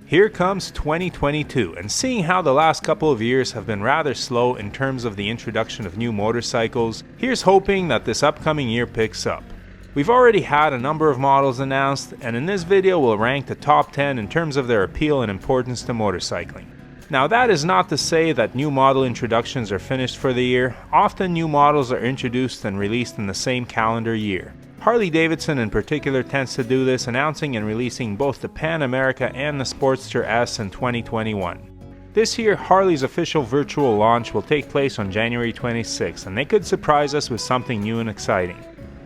Here comes 2022, and seeing how the last couple of years have been rather slow in terms of the introduction of new motorcycles, here's hoping that this upcoming year picks up. We've already had a number of models announced, and in this video we'll rank the top 10 in terms of their appeal and importance to motorcycling. Now that is not to say that new model introductions are finished for the year. Often new models are introduced and released in the same calendar year. Harley-Davidson in particular tends to do this, announcing and releasing both the Pan America and the Sportster S in 2021. This year, Harley's official virtual launch will take place on January 26, and they could surprise us with something new and exciting.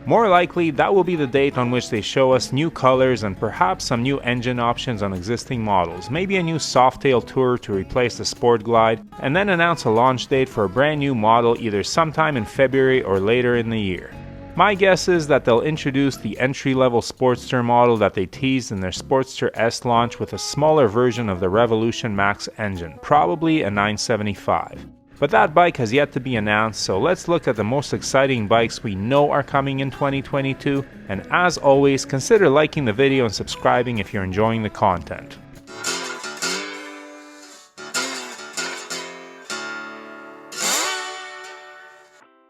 More likely, that will be the date on which they show us new colors and perhaps some new engine options on existing models, maybe a new Softail Tourer to replace the Sport Glide, and then announce a launch date for a brand new model either sometime in February or later in the year. My guess is that they'll introduce the entry-level Sportster model that they teased in their Sportster S launch with a smaller version of the Revolution Max engine, probably a 975. But that bike has yet to be announced, so let's look at the most exciting bikes we know are coming in 2022, and as always, consider liking the video and subscribing if you're enjoying the content.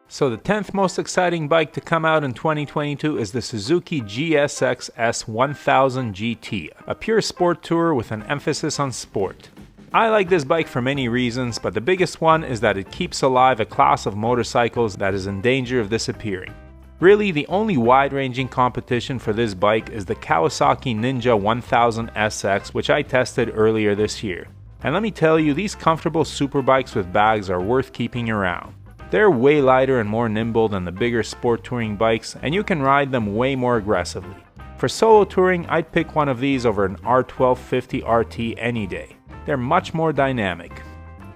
So the 10th most exciting bike to come out in 2022 is the Suzuki GSX-S1000GT, a pure sport tourer with an emphasis on sport. I like this bike for many reasons, but the biggest one is that it keeps alive a class of motorcycles that is in danger of disappearing. Really, the only wide-ranging competition for this bike is the Kawasaki Ninja 1000 SX, which I tested earlier this year. And let me tell you, these comfortable superbikes with bags are worth keeping around. They're way lighter and more nimble than the bigger sport touring bikes, and you can ride them way more aggressively. For solo touring, I'd pick one of these over an R1250 RT any day. They're much more dynamic.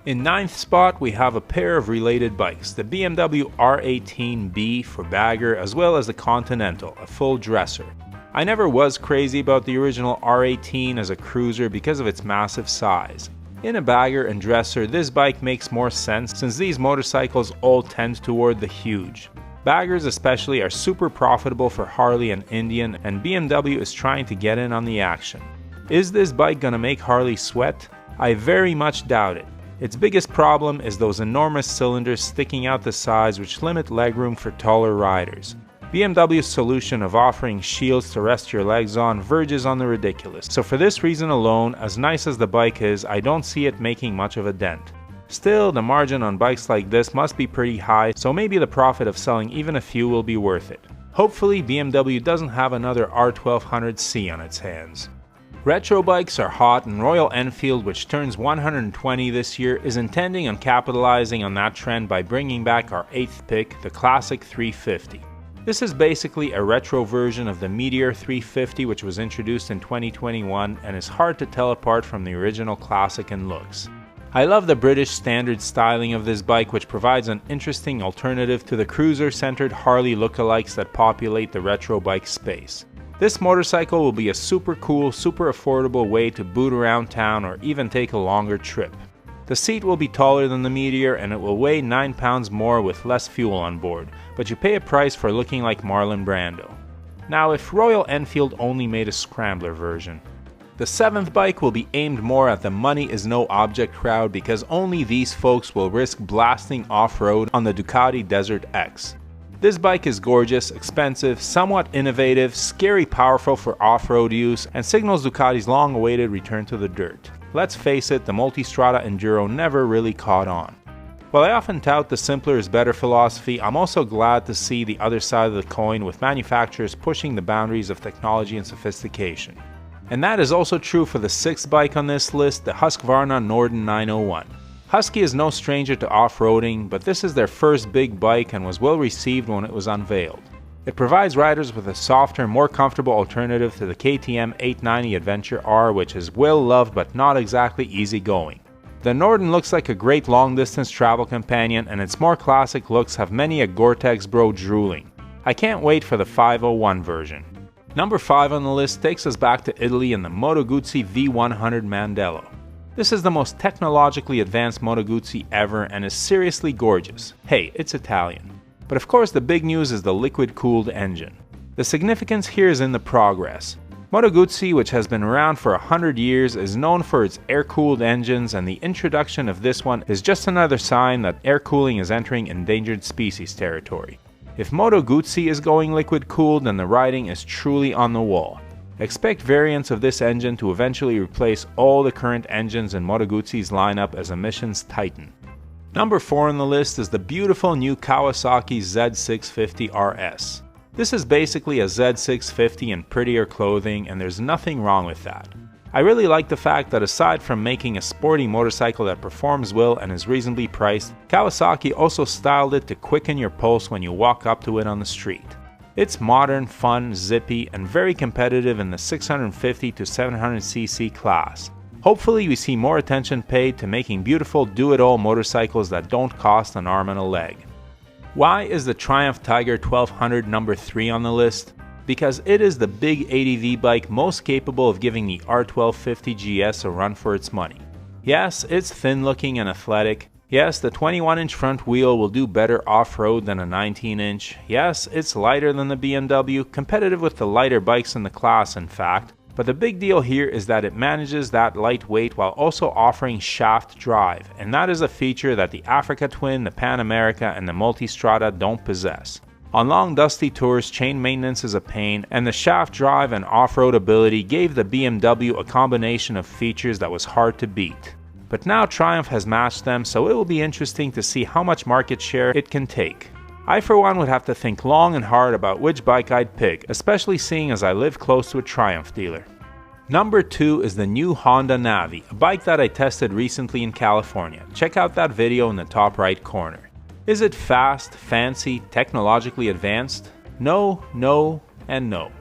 In 9th spot, we have a pair of related bikes, the BMW R18 B for bagger, as well as the Continental, a full dresser. I never was crazy about the original R18 as a cruiser because of its massive size. In a bagger and dresser, this bike makes more sense since these motorcycles all tend toward the huge. Baggers especially are super profitable for Harley and Indian, and BMW is trying to get in on the action. Is this bike gonna make Harley sweat? I very much doubt it. Its biggest problem is those enormous cylinders sticking out the sides which limit legroom for taller riders. BMW's solution of offering shields to rest your legs on verges on the ridiculous, so for this reason alone, as nice as the bike is, I don't see it making much of a dent. Still, the margin on bikes like this must be pretty high, so maybe the profit of selling even a few will be worth it. Hopefully BMW doesn't have another R1200C on its hands. Retro bikes are hot, and Royal Enfield, which turns 120 this year, is intending on capitalizing on that trend by bringing back our 8th pick, the classic 350. This is basically a retro version of the Meteor 350, which was introduced in 2021 and is hard to tell apart from the original classic in looks. I love the British standard styling of this bike, which provides an interesting alternative to the cruiser-centered Harley lookalikes that populate the retro bike space. This motorcycle will be a super cool, super affordable way to boot around town or even take a longer trip. The seat will be taller than the Meteor and it will weigh 9 pounds more with less fuel on board, but you pay a price for looking like Marlon Brando. Now, if Royal Enfield only made a scrambler version. The 7th bike will be aimed more at the money is no object crowd because only these folks will risk blasting off-road on the Ducati Desert X. This bike is gorgeous, expensive, somewhat innovative, scary powerful for off-road use, and signals Ducati's long-awaited return to the dirt. Let's face it, the Multistrada Enduro never really caught on. While I often tout the simpler is better philosophy, I'm also glad to see the other side of the coin with manufacturers pushing the boundaries of technology and sophistication. And that is also true for the 6th bike on this list, the Husqvarna Norden 901. Husky is no stranger to off-roading, but this is their first big bike and was well received when it was unveiled. It provides riders with a softer, more comfortable alternative to the KTM 890 Adventure R, which is well loved but not exactly easygoing. The Norden looks like a great long-distance travel companion, and its more classic looks have many a Gore-Tex bro drooling. I can't wait for the 501 version. Number 5 on the list takes us back to Italy in the Moto Guzzi V100 Mandello. This is the most technologically advanced Moto Guzzi ever and is seriously gorgeous. Hey, it's Italian. But of course the big news is the liquid-cooled engine. The significance here is in the progress. Moto Guzzi, which has been around for 100 years, is known for its air-cooled engines, and the introduction of this one is just another sign that air cooling is entering endangered species territory. If Moto Guzzi is going liquid-cooled, then the writing is truly on the wall. Expect variants of this engine to eventually replace all the current engines in Moto Guzzi's lineup as emissions tighten. Number 4 on the list is the beautiful new Kawasaki Z650RS. This is basically a Z650 in prettier clothing, and there's nothing wrong with that. I really like the fact that aside from making a sporty motorcycle that performs well and is reasonably priced, Kawasaki also styled it to quicken your pulse when you walk up to it on the street. It's modern, fun, zippy, and very competitive in the 650 to 700cc class. Hopefully we see more attention paid to making beautiful do-it-all motorcycles that don't cost an arm and a leg. Why is the Triumph Tiger 1200 number 3 on the list? Because it is the big ADV bike most capable of giving the R1250 GS a run for its money. Yes, it's thin looking and athletic. Yes, the 21-inch front wheel will do better off-road than a 19-inch. Yes, it's lighter than the BMW, competitive with the lighter bikes in the class in fact. But the big deal here is that it manages that lightweight while also offering shaft drive, and that is a feature that the Africa Twin, the Pan America, and the Multistrada don't possess. On long dusty tours, chain maintenance is a pain, and the shaft drive and off-road ability gave the BMW a combination of features that was hard to beat. But now Triumph has matched them, so it will be interesting to see how much market share it can take. I for one would have to think long and hard about which bike I'd pick, especially seeing as I live close to a Triumph dealer. Number 2 is the new Honda Navi, a bike that I tested recently in California. Check out that video in the top right corner. Is it fast, fancy, technologically advanced? No, no, and no.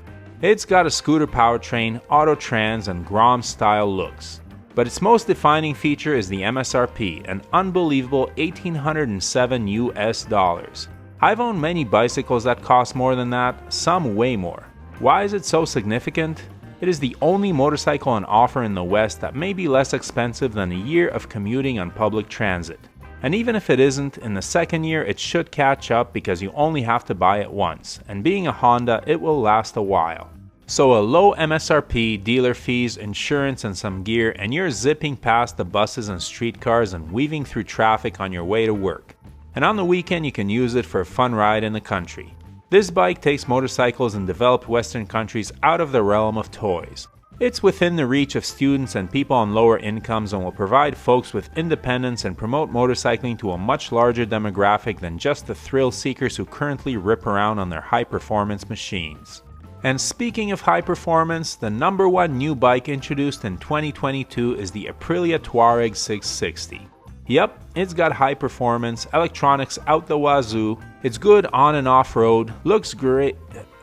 It's got a scooter powertrain, auto-trans, and Grom-style looks. But its most defining feature is the MSRP, an unbelievable $1,807 US. I've owned many bicycles that cost more than that, some way more. Why is it so significant? It is the only motorcycle on offer in the West that may be less expensive than a year of commuting on public transit. And even if it isn't, in the second year it should catch up because you only have to buy it once, and being a Honda, it will last a while. So a low MSRP, dealer fees, insurance, and some gear, and you're zipping past the buses and streetcars and weaving through traffic on your way to work. And on the weekend you can use it for a fun ride in the country. This bike takes motorcycles in developed Western countries out of the realm of toys. It's within the reach of students and people on lower incomes and will provide folks with independence and promote motorcycling to a much larger demographic than just the thrill seekers who currently rip around on their high-performance machines. And speaking of high performance, the number 1 new bike introduced in 2022 is the Aprilia Tuareg 660. Yep, it's got high performance, electronics out the wazoo, it's good on and off-road, looks great,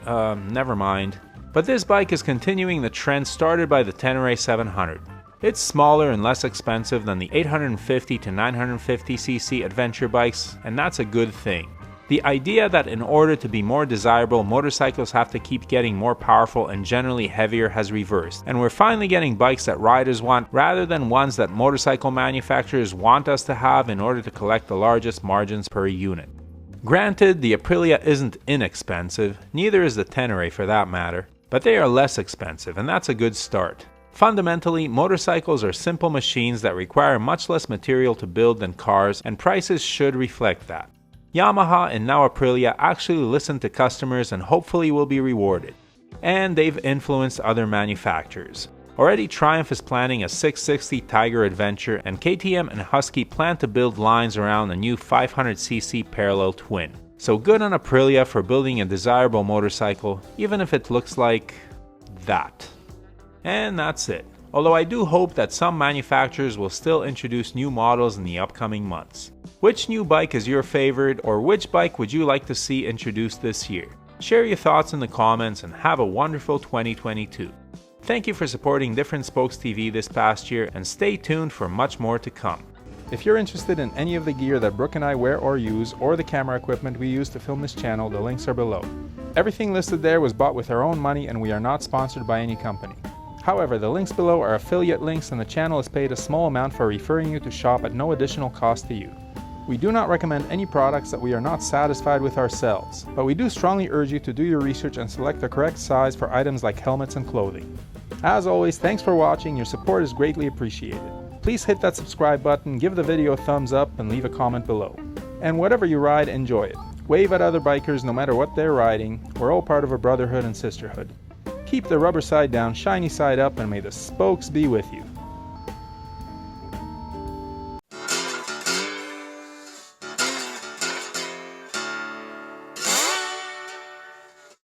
never mind. But this bike is continuing the trend started by the Tenere 700. It's smaller and less expensive than the 850 to 950cc adventure bikes, and that's a good thing. The idea that in order to be more desirable, motorcycles have to keep getting more powerful and generally heavier has reversed, and we're finally getting bikes that riders want rather than ones that motorcycle manufacturers want us to have in order to collect the largest margins per unit. Granted, the Aprilia isn't inexpensive, neither is the Tenere for that matter, but they are less expensive, and that's a good start. Fundamentally, motorcycles are simple machines that require much less material to build than cars, and prices should reflect that. Yamaha and now Aprilia actually listen to customers and hopefully will be rewarded. And they've influenced other manufacturers. Already Triumph is planning a 660 Tiger Adventure, and KTM and Husky plan to build lines around a new 500cc parallel twin. So good on Aprilia for building a desirable motorcycle, even if it looks like that. And that's it. Although I do hope that some manufacturers will still introduce new models in the upcoming months. Which new bike is your favorite, or which bike would you like to see introduced this year? Share your thoughts in the comments and have a wonderful 2022. Thank you for supporting Different Spokes TV this past year, and stay tuned for much more to come. If you're interested in any of the gear that Brooke and I wear or use, or the camera equipment we use to film this channel, the links are below. Everything listed there was bought with our own money, and we are not sponsored by any company. However, the links below are affiliate links, and the channel is paid a small amount for referring you to shop at no additional cost to you. We do not recommend any products that we are not satisfied with ourselves, but we do strongly urge you to do your research and select the correct size for items like helmets and clothing. As always, thanks for watching, your support is greatly appreciated. Please hit that subscribe button, give the video a thumbs up, and leave a comment below. And whatever you ride, enjoy it. Wave at other bikers no matter what they're riding. We're all part of a brotherhood and sisterhood. Keep the rubber side down, shiny side up, and may the spokes be with you.